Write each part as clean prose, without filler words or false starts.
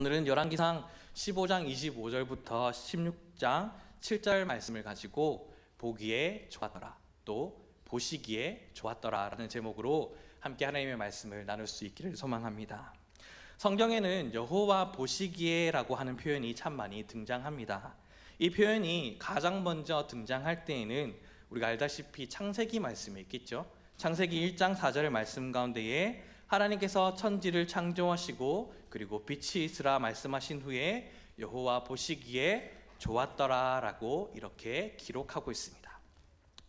오늘은 열왕기상 15장 25절부터 16장 7절 말씀을 가지고 보기에 좋았더라, 또 보시기에 좋았더라 라는 제목으로 함께 하나님의 말씀을 나눌 수 있기를 소망합니다. 성경에는 여호와 보시기에 라고 하는 표현이 참 많이 등장합니다. 이 표현이 가장 먼저 등장할 때에는 우리가 알다시피 창세기 말씀이 있겠죠. 창세기 1장 4절 말씀 가운데에 하나님께서 천지를 창조하시고 그리고 빛이 있으라 말씀하신 후에 여호와 보시기에 좋았더라 라고 이렇게 기록하고 있습니다.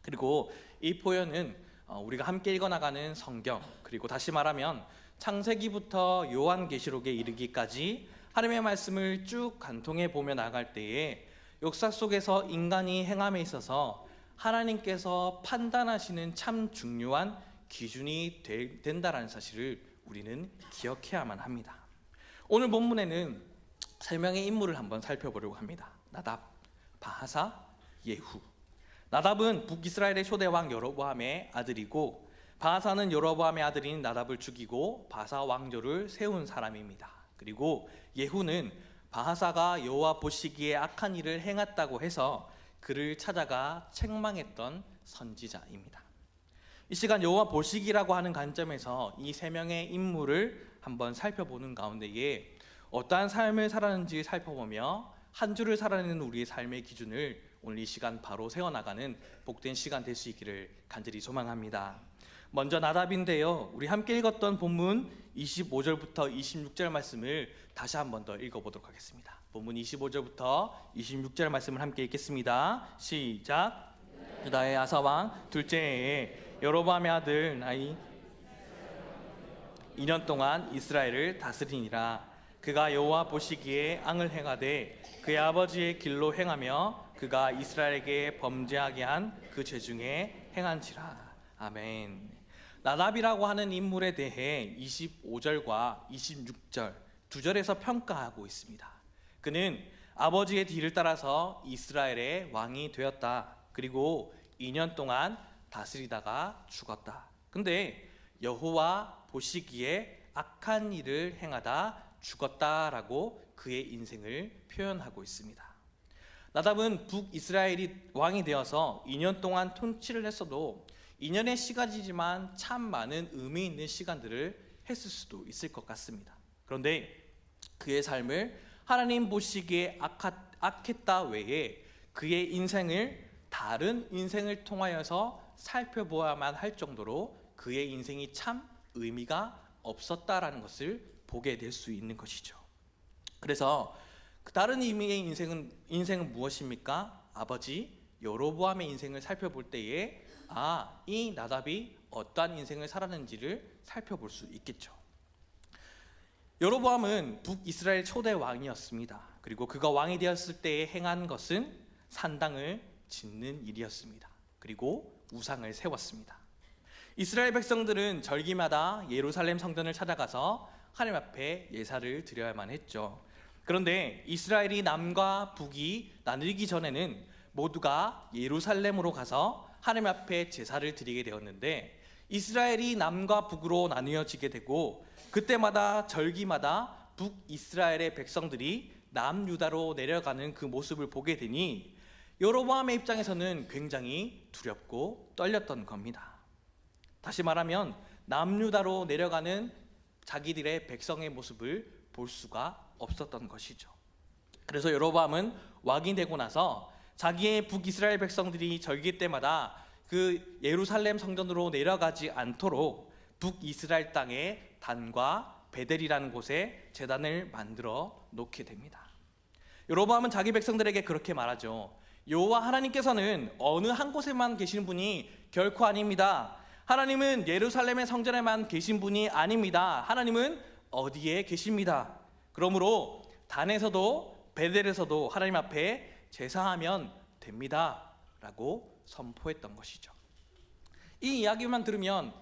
그리고 이 표현은 우리가 함께 읽어나가는 성경, 그리고 다시 말하면 창세기부터 요한계시록에 이르기까지 하나님의 말씀을 쭉 간통해 보며 나갈 때에 역사 속에서 인간이 행함에 있어서 하나님께서 판단하시는 참 중요한 기준이 된다라는 사실을 우리는 기억해야만 합니다. 오늘 본문에는 세 명의 인물을 한번 살펴보려고 합니다. 나답, 바하사, 예후. 나답은 북이스라엘의 초대 왕 여로보암의 아들이고, 바하사는 여로보암의 아들인 나답을 죽이고 바사 왕조를 세운 사람입니다. 그리고 예후는 바하사가 여호와 보시기에 악한 일을 행했다고 해서 그를 찾아가 책망했던 선지자입니다. 이 시간 여호와 보시기라고 하는 관점에서 이 세 명의 인물을 한번 살펴보는 가운데에 어떠한 삶을 살았는지 살펴보며 한 주를 살아내는 우리의 삶의 기준을 오늘 이 시간 바로 세워나가는 복된 시간 될 수 있기를 간절히 소망합니다. 먼저 나답인데요, 우리 함께 읽었던 본문 25절부터 26절 말씀을 다시 한 번 더 읽어보도록 하겠습니다. 본문 25절부터 26절 말씀을 함께 읽겠습니다. 시작. 유다의 아사왕 둘째 해에 여로보암의 아들 나이 2년 동안 이스라엘을 다스리니라. 그가 여호와 보시기에 앙을 행하되 그의 아버지의 길로 행하며 그가 이스라엘에게 범죄하게 한 그 죄 중에 행한지라. 아멘. 나답이라고 하는 인물에 대해 25절과 26절 두 절에서 평가하고 있습니다. 그는 아버지의 뒤를 따라서 이스라엘의 왕이 되었다. 그리고 2년 동안 다스리다가 죽었다. 근데 여호와 보시기에 악한 일을 행하다 죽었다라고 그의 인생을 표현하고 있습니다. 나답은 북이스라엘이 왕이 되어서 2년 동안 통치를 했어도 2년의 시간이지만 참 많은 의미 있는 시간들을 했을 수도 있을 것 같습니다. 그런데 그의 삶을 하나님 보시기에 악했다 외에 그의 인생을 다른 인생을 통하여서 살펴보아야만 할 정도로 그의 인생이 참 의미가 없었다라는 것을 보게 될 수 있는 것이죠. 그래서 다른 의미의 인생은 무엇입니까? 아버지 여로보암의 인생을 살펴볼 때에 이 나답이 어떠한 인생을 살았는지를 살펴볼 수 있겠죠. 여로보암은 북이스라엘 초대 왕이었습니다. 그리고 그가 왕이 되었을 때에 행한 것은 산당을 짓는 일이었습니다. 그리고 우상을 세웠습니다. 이스라엘 백성들은 절기마다 예루살렘 성전을 찾아가서 하나님 앞에 예사를 드려야만 했죠. 그런데 이스라엘이 남과 북이 나뉘기 전에는 모두가 예루살렘으로 가서 하나님 앞에 제사를 드리게 되었는데, 이스라엘이 남과 북으로 나뉘어지게 되고 그때마다 절기마다 북이스라엘의 백성들이 남유다로 내려가는 그 모습을 보게 되니 여로보암의 입장에서는 굉장히 두렵고 떨렸던 겁니다. 다시 말하면 남유다로 내려가는 자기들의 백성의 모습을 볼 수가 없었던 것이죠. 그래서 여로보암은 왕이 되고 나서 자기의 북이스라엘 백성들이 절기 때마다 그 예루살렘 성전으로 내려가지 않도록 북이스라엘 땅에 단과 베델이라는 곳에 제단을 만들어 놓게 됩니다. 여로보암은 자기 백성들에게 그렇게 말하죠. 여호와 하나님께서는 어느 한 곳에만 계신 분이 결코 아닙니다. 하나님은 예루살렘의 성전에만 계신 분이 아닙니다. 하나님은 어디에 계십니다. 그러므로 단에서도 베델에서도 하나님 앞에 제사하면 됩니다 라고 선포했던 것이죠. 이 이야기만 들으면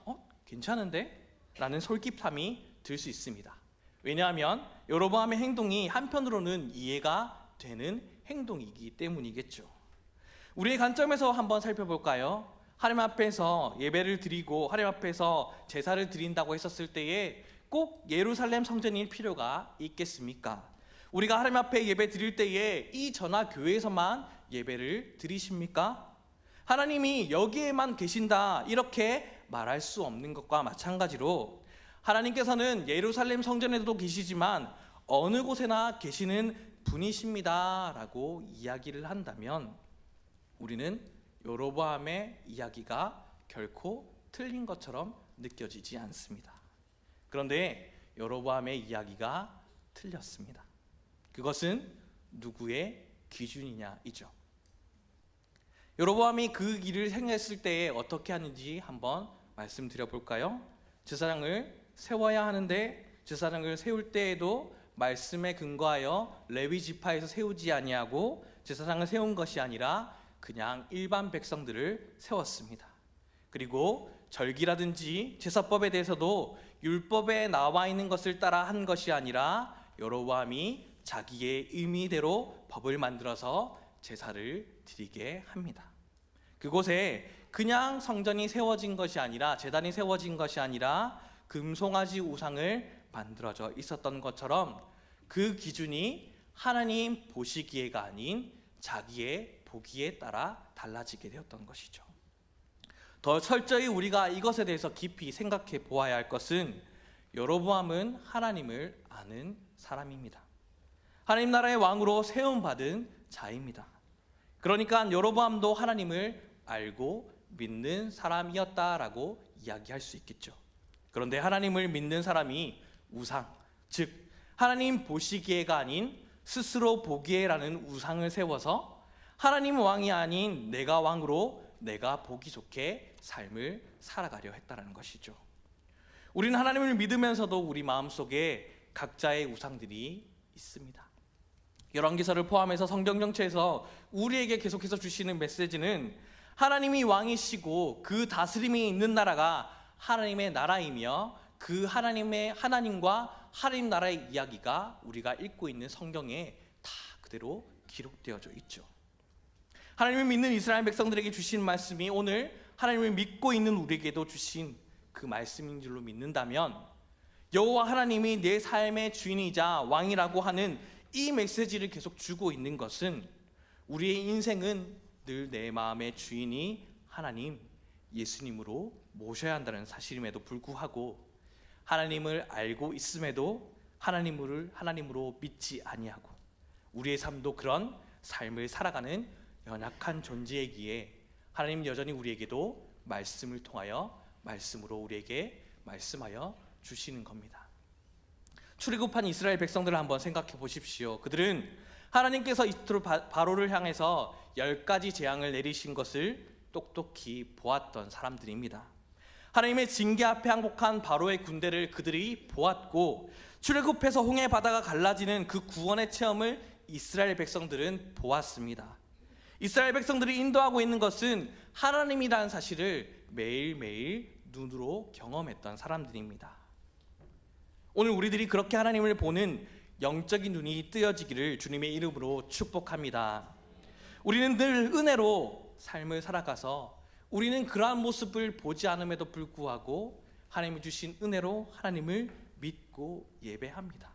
괜찮은데? 라는 솔깃함이 들 수 있습니다. 왜냐하면 여로보암의 행동이 한편으로는 이해가 되는 행동이기 때문이겠죠. 우리의 관점에서 한번 살펴볼까요? 하나님 앞에서 예배를 드리고 하나님 앞에서 제사를 드린다고 했었을 때에 꼭 예루살렘 성전일 필요가 있겠습니까? 우리가 하나님 앞에 예배 드릴 때에 이 전화 교회에서만 예배를 드리십니까? 하나님이 여기에만 계신다 이렇게 말할 수 없는 것과 마찬가지로 하나님께서는 예루살렘 성전에도 계시지만 어느 곳에나 계시는 분이십니다 라고 이야기를 한다면 우리는 여로보암의 이야기가 결코 틀린 것처럼 느껴지지 않습니다. 그런데 여로보암의 이야기가 틀렸습니다. 그것은 누구의 기준이냐이죠. 여로보암이 그 일을 행했을 때에 어떻게 하는지 한번 말씀드려 볼까요? 제사장을 세워야 하는데 제사장을 세울 때에도 말씀에 근거하여 레위 지파에서 세우지 아니하고 제사장을 세운 것이 아니라 그냥 일반 백성들을 세웠습니다. 그리고 절기라든지 제사법에 대해서도 율법에 나와 있는 것을 따라 한 것이 아니라 여로보암이 자기의 의미대로 법을 만들어서 제사를 드리게 합니다. 그곳에 그냥 성전이 세워진 것이 아니라 제단이 세워진 것이 아니라 금송아지 우상을 만들어져 있었던 것처럼 그 기준이 하나님 보시기에가 아닌 자기의 보기에 따라 달라지게 되었던 것이죠. 더 철저히 우리가 이것에 대해서 깊이 생각해 보아야 할 것은 여로보암은 하나님을 아는 사람입니다. 하나님 나라의 왕으로 세움받은 자입니다. 그러니까 여로보암도 하나님을 알고 믿는 사람이었다라고 이야기할 수 있겠죠. 그런데 하나님을 믿는 사람이 우상, 즉 하나님 보시기에가 아닌 스스로 보기에라는 우상을 세워서 하나님 왕이 아닌 내가 왕으로 내가 보기 좋게 삶을 살아가려 했다는 것이죠. 우리는 하나님을 믿으면서도 우리 마음속에 각자의 우상들이 있습니다. 열왕기서를 포함해서 성경 전체에서 우리에게 계속해서 주시는 메시지는 하나님이 왕이시고 그 다스림이 있는 나라가 하나님의 나라이며 그 하나님과 하나님 나라의 이야기가 우리가 읽고 있는 성경에 다 그대로 기록되어져 있죠. 하나님을 믿는 이스라엘 백성들에게 주신 말씀이 오늘 하나님을 믿고 있는 우리에게도 주신 그 말씀인 줄로 믿는다면 여호와 하나님이 내 삶의 주인이자 왕이라고 하는 이 메시지를 계속 주고 있는 것은 우리의 인생은 늘 내 마음의 주인이 하나님, 예수님으로 모셔야 한다는 사실임에도 불구하고 하나님을 알고 있음에도 하나님으로 믿지 아니하고 우리의 삶도 그런 삶을 살아가는 연약한 존재이기에 하나님 여전히 우리에게도 말씀을 통하여 말씀으로 우리에게 말씀하여 주시는 겁니다. 출애굽한 이스라엘 백성들을 한번 생각해 보십시오. 그들은 하나님께서 이스라엘 바로를 향해서 10가지 재앙을 내리신 것을 똑똑히 보았던 사람들입니다. 하나님의 징계 앞에 항복한 바로의 군대를 그들이 보았고 출애굽해서 홍해 바다가 갈라지는 그 구원의 체험을 이스라엘 백성들은 보았습니다. 이스라엘 백성들이 인도하고 있는 것은 하나님이라는 사실을 매일매일 눈으로 경험했던 사람들입니다. 오늘 우리들이 그렇게 하나님을 보는 영적인 눈이 뜨여지기를 주님의 이름으로 축복합니다. 우리는 늘 은혜로 삶을 살아가서 우리는 그러한 모습을 보지 않음에도 불구하고 하나님이 주신 은혜로 하나님을 믿고 예배합니다.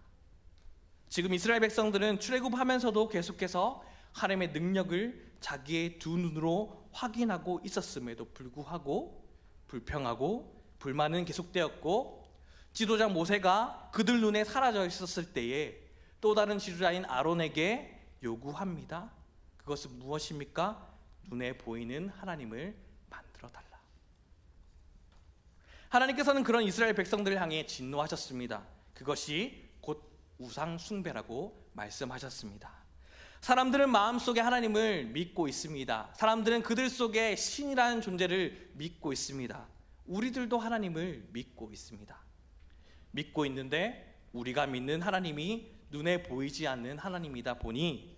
지금 이스라엘 백성들은 출애굽하면서도 계속해서 하나님의 능력을 자기의 두 눈으로 확인하고 있었음에도 불구하고 불평하고 불만은 계속되었고 지도자 모세가 그들 눈에 사라져 있었을 때에 또 다른 지도자인 아론에게 요구합니다. 그것은 무엇입니까? 눈에 보이는 하나님을 만들어 달라. 하나님께서는 그런 이스라엘 백성들을 향해 진노하셨습니다. 그것이 곧 우상 숭배라고 말씀하셨습니다. 사람들은 마음속에 하나님을 믿고 있습니다. 사람들은 그들 속에 신이라는 존재를 믿고 있습니다. 우리들도 하나님을 믿고 있습니다. 믿고 있는데 우리가 믿는 하나님이 눈에 보이지 않는 하나님이다 보니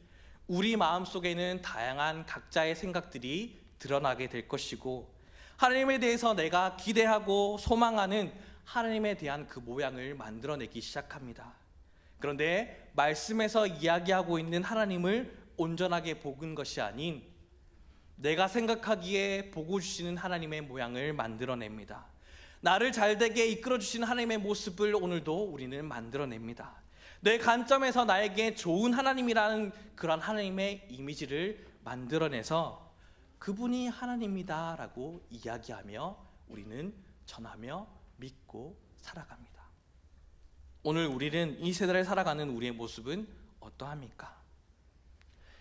우리 마음속에는 다양한 각자의 생각들이 드러나게 될 것이고 하나님에 대해서 내가 기대하고 소망하는 하나님에 대한 그 모양을 만들어내기 시작합니다. 그런데 말씀에서 이야기하고 있는 하나님을 온전하게 보는 것이 아닌 내가 생각하기에 보고 주시는 하나님의 모양을 만들어냅니다. 나를 잘되게 이끌어 주시는 하나님의 모습을 오늘도 우리는 만들어냅니다. 내 관점에서 나에게 좋은 하나님이라는 그런 하나님의 이미지를 만들어내서 그분이 하나님이다라고 이야기하며 우리는 전하며 믿고 살아갑니다. 오늘 우리는 이 세대를 살아가는 우리의 모습은 어떠합니까?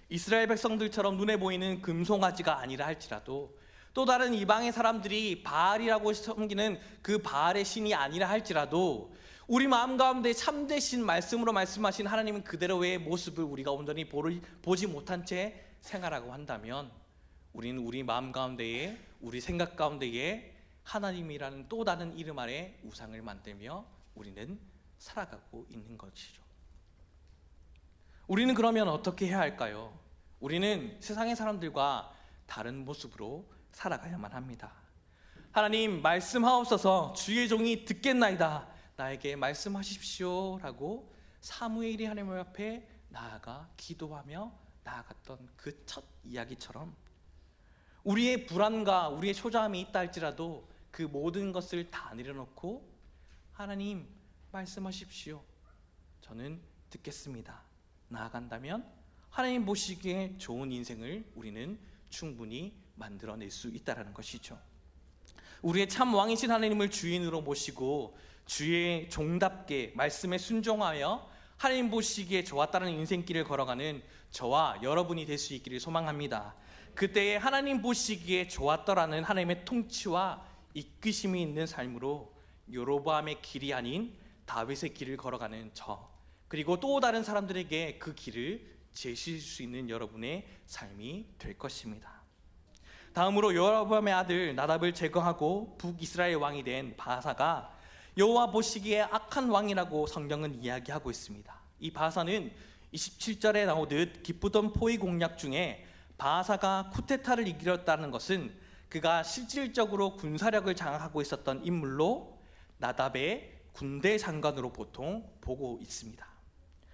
이스라엘 백성들처럼 눈에 보이는 금송아지가 아니라 할지라도, 또 다른 이방의 사람들이 바알이라고 섬기는 그 바알의 신이 아니라 할지라도, 우리 마음 가운데 참되신 말씀으로 말씀하신 하나님은 그대로의 모습을 우리가 온전히 보지 못한 채 생활하고 한다면, 우리는 우리 마음 가운데에, 우리 생각 가운데에 하나님이라는 또 다른 이름 아래 우상을 만들며 우리는 살아가고 있는 것이죠. 우리는 그러면 어떻게 해야 할까요? 우리는 세상의 사람들과 다른 모습으로 살아가야만 합니다. 하나님 말씀하옵소서, 주의 종이 듣겠나이다, 나에게 말씀하십시오 라고 사무엘이 하나님 앞에 나아가 기도하며 나아갔던 그 첫 이야기처럼, 우리의 불안과 우리의 초조함이 있다 할지라도 그 모든 것을 다 내려놓고 하나님 말씀하십시오, 저는 듣겠습니다, 나아간다면 하나님 보시기에 좋은 인생을 우리는 충분히 만들어낼 수 있다는 것이죠. 우리의 참 왕이신 하나님을 주인으로 모시고 주의 종답게 말씀에 순종하여 하나님 보시기에 좋았다는 인생길을 걸어가는 저와 여러분이 될 수 있기를 소망합니다. 그때에 하나님 보시기에 좋았더라는 하나님의 통치와 이끄심이 있는 삶으로 여로보암의 길이 아닌 다윗의 길을 걸어가는 저, 그리고 또 다른 사람들에게 그 길을 제시할 수 있는 여러분의 삶이 될 것입니다. 다음으로 여로보암의 아들 나답을 제거하고 북이스라엘 왕이 된 바사가 여호와 보시기에 악한 왕이라고 성경은 이야기하고 있습니다. 이 바사는 27절에 나오듯 기쁘던 포위 공략 중에 바사가 쿠데타를 이끌었다는 것은 그가 실질적으로 군사력을 장악하고 있었던 인물로 나답의 군대 장관으로 보통 보고 있습니다.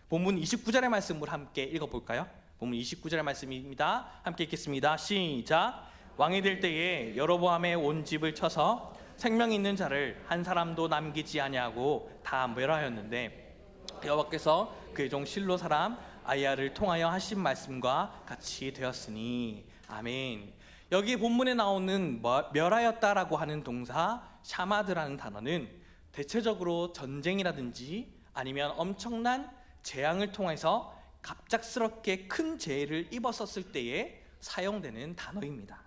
본문 29절의 말씀을 함께 읽어볼까요? 본문 29절의 말씀입니다. 함께 읽겠습니다. 시작. 왕이 될 때에 여로보암의 온 집을 쳐서 생명 있는 자를 한 사람도 남기지 아니하고 다 멸하였는데, 여호와께서 그의 종 실로 사람 아이야를 통하여 하신 말씀과 같이 되었으니. 아멘. 여기 본문에 나오는 멸하였다라고 하는 동사 샤마드라는 단어는 대체적으로 전쟁이라든지 아니면 엄청난 재앙을 통해서 갑작스럽게 큰 재해를 입었었을 때에 사용되는 단어입니다.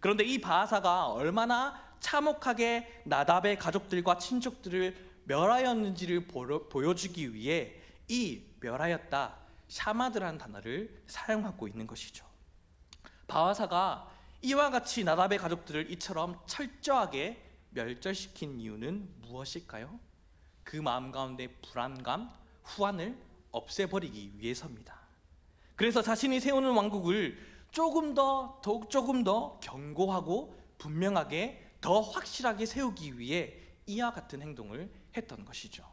그런데 이 바사가 얼마나 참혹하게 나답의 가족들과 친족들을 멸하였는지를 보여주기 위해 이 멸하였다, 샤마드라는 단어를 사용하고 있는 것이죠. 바사가 이와 같이 나답의 가족들을 이처럼 철저하게 멸절시킨 이유는 무엇일까요? 그 마음 가운데 불안감, 후환을 없애버리기 위해서입니다. 그래서 자신이 세우는 왕국을 조금 더 견고하고 분명하게 더 확실하게 세우기 위해 이와 같은 행동을 했던 것이죠.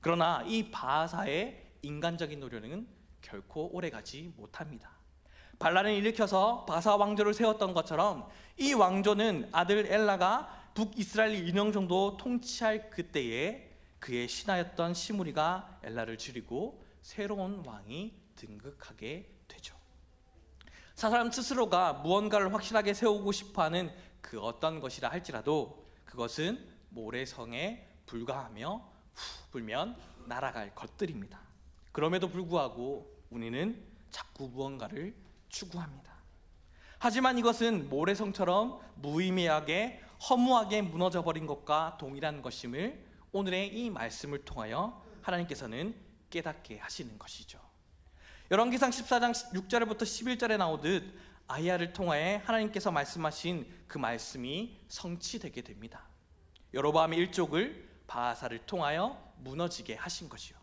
그러나 이 바사의 인간적인 노력은 결코 오래가지 못합니다. 반란을 일으켜서 바사 왕조를 세웠던 것처럼 이 왕조는 아들 엘라가 북이스라엘 2년 정도 통치할 그때에 그의 신하였던 시므리가 엘라를 죽이고 새로운 왕이 등극하게 되죠. 사람 스스로가 무언가를 확실하게 세우고 싶어하는 그 어떤 것이라 할지라도 그것은 모래성에 불과하며 후 불면 날아갈 것들입니다. 그럼에도 불구하고 우리는 자꾸 무언가를 추구합니다. 하지만 이것은 모래성처럼 무의미하게 허무하게 무너져버린 것과 동일한 것임을 오늘의 이 말씀을 통하여 하나님께서는 깨닫게 하시는 것이죠. 열왕기상 14장 6절부터 11절에 나오듯 아이야를 통하여 하나님께서 말씀하신 그 말씀이 성취되게 됩니다. 여로보암의 일족을 바사를 통하여 무너지게 하신 것이요.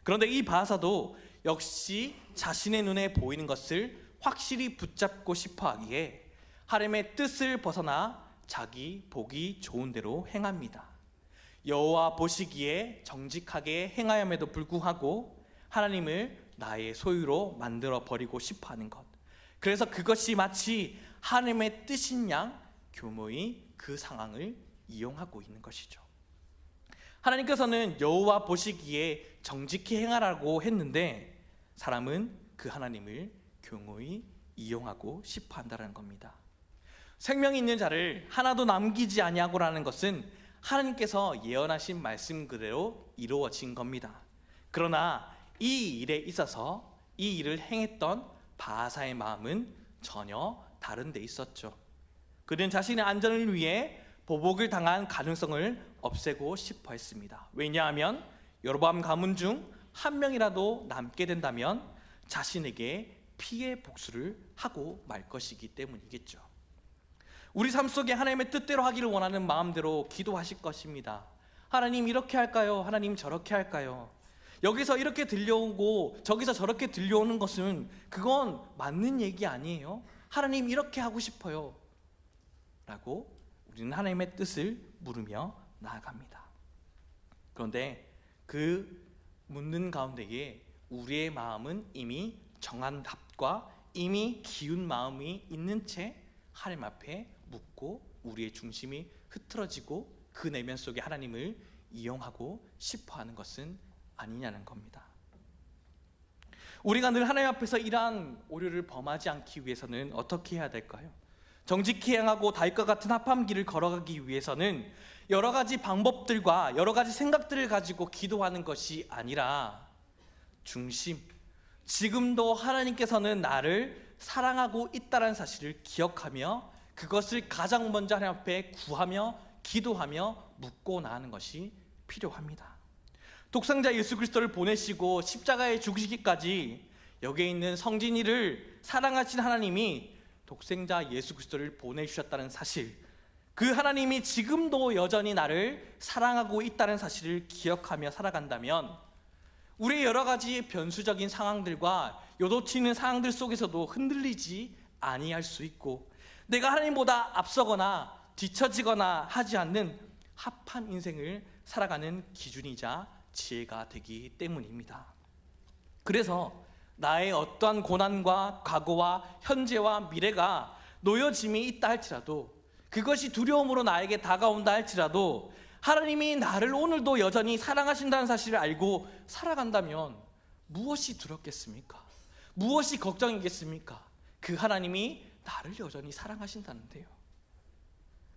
그런데 이 바사도 역시 자신의 눈에 보이는 것을 확실히 붙잡고 싶어 하기에 하나님의 뜻을 벗어나 자기 보기 좋은 대로 행합니다. 여호와 보시기에 정직하게 행하였음에도 불구하고 하나님을 나의 소유로 만들어 버리고 싶어하는 것, 그래서 그것이 마치 하나님의 뜻인 양 교묘히 그 상황을 이용하고 있는 것이죠. 하나님께서는 여호와 보시기에 정직히 행하라고 했는데 사람은 그 하나님을 교묘히 이용하고 싶어 한다는 겁니다. 생명이 있는 자를 하나도 남기지 아니하고라는 것은 하나님께서 예언하신 말씀 그대로 이루어진 겁니다. 그러나 이 일에 있어서 이 일을 행했던 바하사의 마음은 전혀 다른 데 있었죠. 그는 자신의 안전을 위해 보복을 당한 가능성을 없애고 싶어 했습니다. 왜냐하면 여로보암 가문 중 한 명이라도 남게 된다면 자신에게 피해 복수를 하고 말 것이기 때문이겠죠. 우리 삶 속에 하나님의 뜻대로 하기를 원하는 마음대로 기도하실 것입니다. 하나님 이렇게 할까요? 하나님 저렇게 할까요? 여기서 이렇게 들려오고 저기서 저렇게 들려오는 것은 그건 맞는 얘기 아니에요. 하나님 이렇게 하고 싶어요 라고 우리는 하나님의 뜻을 물으며 나아갑니다. 그런데 그 묻는 가운데에 우리의 마음은 이미 정한 답과 이미 기운 마음이 있는 채 하나님 앞에 묻고 우리의 중심이 흐트러지고 그 내면 속에 하나님을 이용하고 싶어하는 것은 아니냐는 겁니다. 우리가 늘 하나님 앞에서 이러한 오류를 범하지 않기 위해서는 어떻게 해야 될까요? 정직히 행하고 다윗과 같은 합한 길을 걸어가기 위해서는 여러 가지 방법들과 여러 가지 생각들을 가지고 기도하는 것이 아니라 중심, 지금도 하나님께서는 나를 사랑하고 있다는 사실을 기억하며 그것을 가장 먼저 하나님 앞에 구하며 기도하며 묻고 나가는 것이 필요합니다. 독생자 예수 그리스도를 보내시고 십자가에 죽으시기까지 여기에 있는 성진이를 사랑하신 하나님이 독생자 예수 그리스도를 보내주셨다는 사실, 그 하나님이 지금도 여전히 나를 사랑하고 있다는 사실을 기억하며 살아간다면 우리의 여러 가지 변수적인 상황들과 요동치는 상황들 속에서도 흔들리지 아니할 수 있고 내가 하나님보다 앞서거나 뒤처지거나 하지 않는 합한 인생을 살아가는 기준이자 지혜가 되기 때문입니다. 그래서 나의 어떠한 고난과 과거와 현재와 미래가 놓여짐이 있다 할지라도 그것이 두려움으로 나에게 다가온다 할지라도 하나님이 나를 오늘도 여전히 사랑하신다는 사실을 알고 살아간다면 무엇이 두렵겠습니까? 무엇이 걱정이겠습니까? 그 하나님이 나를 여전히 사랑하신다는데요.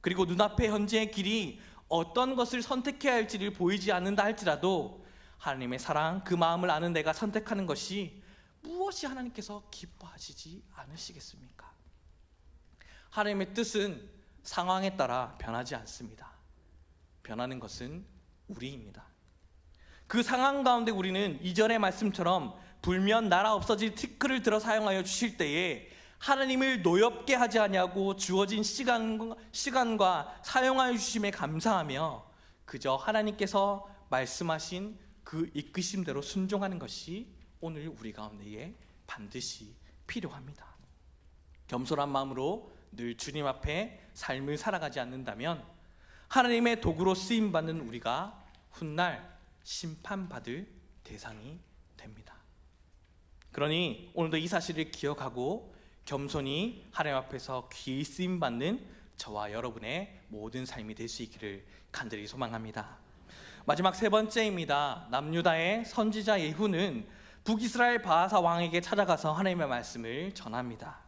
그리고 눈앞의 현재의 길이 어떤 것을 선택해야 할지를 보이지 않는다 할지라도 하나님의 사랑, 그 마음을 아는 내가 선택하는 것이 무엇이 하나님께서 기뻐하시지 않으시겠습니까? 하나님의 뜻은 상황에 따라 변하지 않습니다. 변하는 것은 우리입니다. 그 상황 가운데 우리는 이전의 말씀처럼 불면 나라 없어질 티끌을 들어 사용하여 주실 때에 하나님을 노엽게 하지 아니하고 주어진 시간과 사용하여 주심에 감사하며 그저 하나님께서 말씀하신 그 이끄심대로 순종하는 것이 오늘 우리 가운데에 반드시 필요합니다. 겸손한 마음으로 늘 주님 앞에 삶을 살아가지 않는다면 하나님의 도구로 쓰임받는 우리가 훗날 심판받을 대상이 됩니다. 그러니 오늘도 이 사실을 기억하고 겸손히 하나님 앞에서 귀히 쓰임받는 저와 여러분의 모든 삶이 될 수 있기를 간절히 소망합니다. 마지막 세 번째입니다. 남유다의 선지자 예후는 북이스라엘 바하사 왕에게 찾아가서 하나님의 말씀을 전합니다.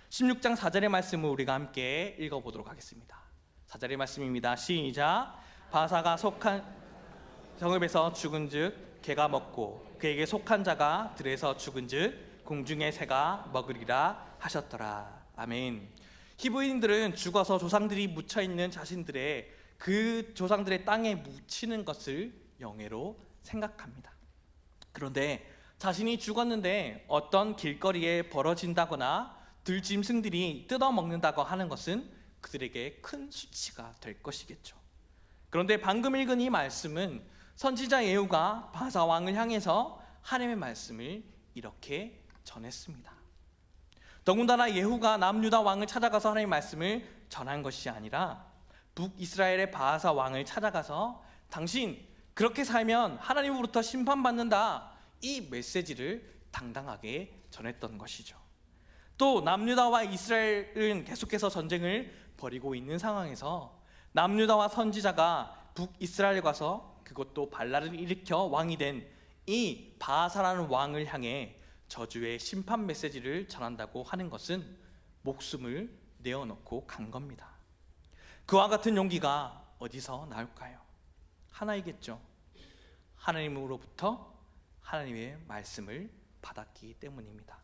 16장 4절의 말씀을 우리가 함께 읽어보도록 하겠습니다. 4절의 말씀입니다. 시작. 바하사가 속한 성읍에서 죽은즉 개가 먹고 그에게 속한 자가 들에서 죽은즉 공중의 새가 먹으리라 하셨더라. 아멘. 히브리인들은 죽어서 조상들이 묻혀있는 자신들의 그 조상들의 땅에 묻히는 것을 영예로 생각합니다. 그런데 자신이 죽었는데 어떤 길거리에 벌어진다거나 들짐승들이 뜯어먹는다고 하는 것은 그들에게 큰 수치가 될 것이겠죠. 그런데 방금 읽은 이 말씀은 선지자 예후가 바하사 왕을 향해서 하나님의 말씀을 이렇게 전했습니다. 더군다나 예후가 남유다 왕을 찾아가서 하나님의 말씀을 전한 것이 아니라 북이스라엘의 바하사 왕을 찾아가서 당신 그렇게 살면 하나님으로부터 심판받는다, 이 메시지를 당당하게 전했던 것이죠. 또 남유다와 이스라엘은 계속해서 전쟁을 벌이고 있는 상황에서 남유다와 선지자가 북이스라엘에 가서 그것도 발랄을 일으켜 왕이 된 이 바하사라는 왕을 향해 저주의 심판 메시지를 전한다고 하는 것은 목숨을 내어놓고 간 겁니다. 그와 같은 용기가 어디서 나올까요? 하나이겠죠. 하나님으로부터 하나님의 말씀을 받았기 때문입니다.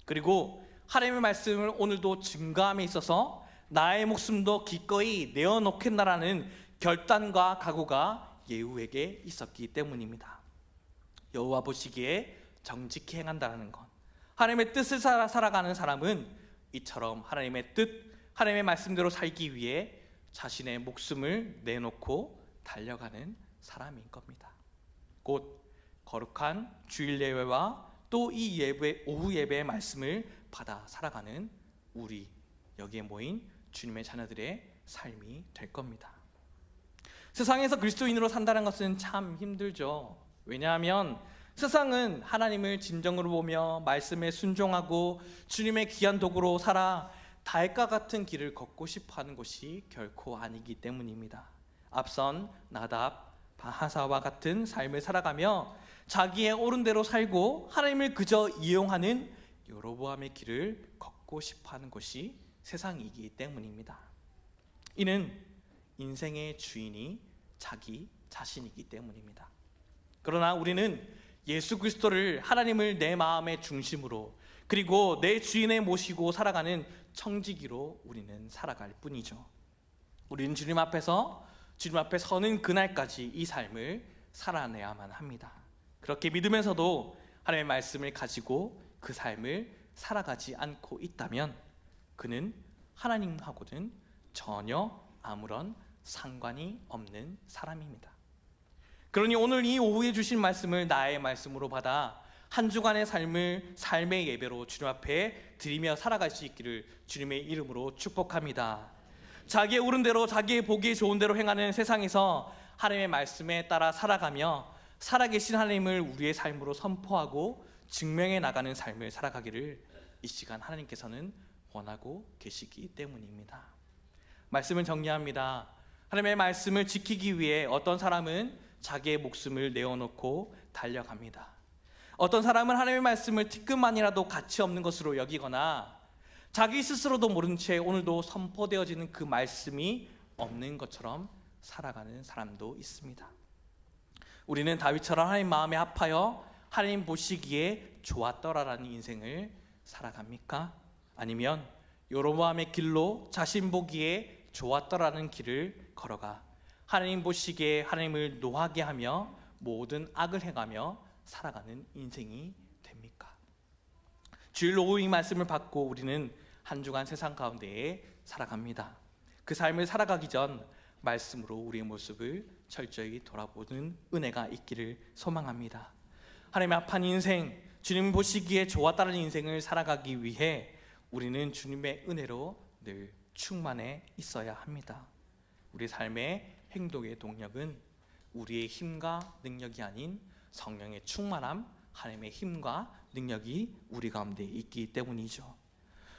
그리고 하나님의 말씀을 오늘도 증거함에 있어서 나의 목숨도 기꺼이 내어놓겠나라는 결단과 각오가 예후에게 있었기 때문입니다. 여호와 보시기에 정직히 행한다는 것, 하나님의 뜻을 살아가는 사람은 이처럼 하나님의 뜻, 하나님의 말씀대로 살기 위해 자신의 목숨을 내놓고 달려가는 사람인 겁니다. 곧 거룩한 주일 예배와 또 이 예배, 오후 예배의 말씀을 받아 살아가는 우리 여기에 모인 주님의 자녀들의 삶이 될 겁니다. 세상에서 그리스도인으로 산다는 것은 참 힘들죠. 왜냐하면 세상은 하나님을 진정으로 보며 말씀에 순종하고 주님의 귀한 도구로 살아 달과 같은 길을 걷고 싶어하는 것이 결코 아니기 때문입니다. 앞선 나답, 바하사와 같은 삶을 살아가며 자기의 옳은 대로 살고 하나님을 그저 이용하는 여로보암의 길을 걷고 싶어하는 것이 세상이기 때문입니다. 이는 인생의 주인이 자기 자신이기 때문입니다. 그러나 우리는 예수 그리스도를, 하나님을 내 마음의 중심으로, 그리고 내 주인에 모시고 살아가는 청지기로 우리는 살아갈 뿐이죠. 우리는 주님 앞에 서는 그날까지 이 삶을 살아내야만 합니다. 그렇게 믿으면서도 하나님의 말씀을 가지고 그 삶을 살아가지 않고 있다면 그는 하나님하고는 전혀 아무런 상관이 없는 사람입니다. 그러니 오늘 이 오후에 주신 말씀을 나의 말씀으로 받아 한 주간의 삶의 예배로 주님 앞에 드리며 살아갈 수 있기를 주님의 이름으로 축복합니다. 자기의 옳은 대로, 자기의 보기에 좋은 대로 행하는 세상에서 하나님의 말씀에 따라 살아가며 살아계신 하나님을 우리의 삶으로 선포하고 증명해 나가는 삶을 살아가기를 이 시간 하나님께서는 원하고 계시기 때문입니다. 말씀을 정리합니다. 하나님의 말씀을 지키기 위해 어떤 사람은 자기의 목숨을 내어놓고 달려갑니다. 어떤 사람은 하나님의 말씀을 티끌만이라도 가치 없는 것으로 여기거나 자기 스스로도 모른 채 오늘도 선포되어지는 그 말씀이 없는 것처럼 살아가는 사람도 있습니다. 우리는 다윗처럼 하나님 마음에 합하여 하나님 보시기에 좋았더라라는 인생을 살아갑니까? 아니면 여로보암의 길로 자신 보기에 좋았더라는 길을 걸어가 하나님 보시기에 하나님을 노하게 하며 모든 악을 행하며 살아가는 인생이 됩니까? 주일 오후 이 말씀을 받고 우리는 한 주간 세상 가운데에 살아갑니다. 그 삶을 살아가기 전 말씀으로 우리의 모습을 철저히 돌아보는 은혜가 있기를 소망합니다. 하나님 앞한 인생, 주님 보시기에 좋았다는 인생을 살아가기 위해 우리는 주님의 은혜로 늘 충만해 있어야 합니다. 우리 삶의 행동의 동력은 우리의 힘과 능력이 아닌 성령의 충만함, 하나님의 힘과 능력이 우리 가운데 있기 때문이죠.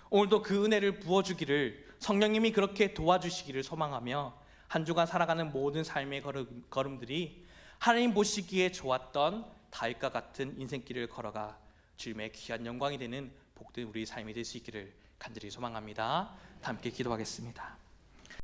오늘도 그 은혜를 부어주기를, 성령님이 그렇게 도와주시기를 소망하며 한 주간 살아가는 모든 삶의 걸음들이 하나님 보시기에 좋았던 다윗과 같은 인생길을 걸어가 주님의 귀한 영광이 되는 복된 우리 삶이 될 수 있기를 간절히 소망합니다. 다 함께 기도하겠습니다.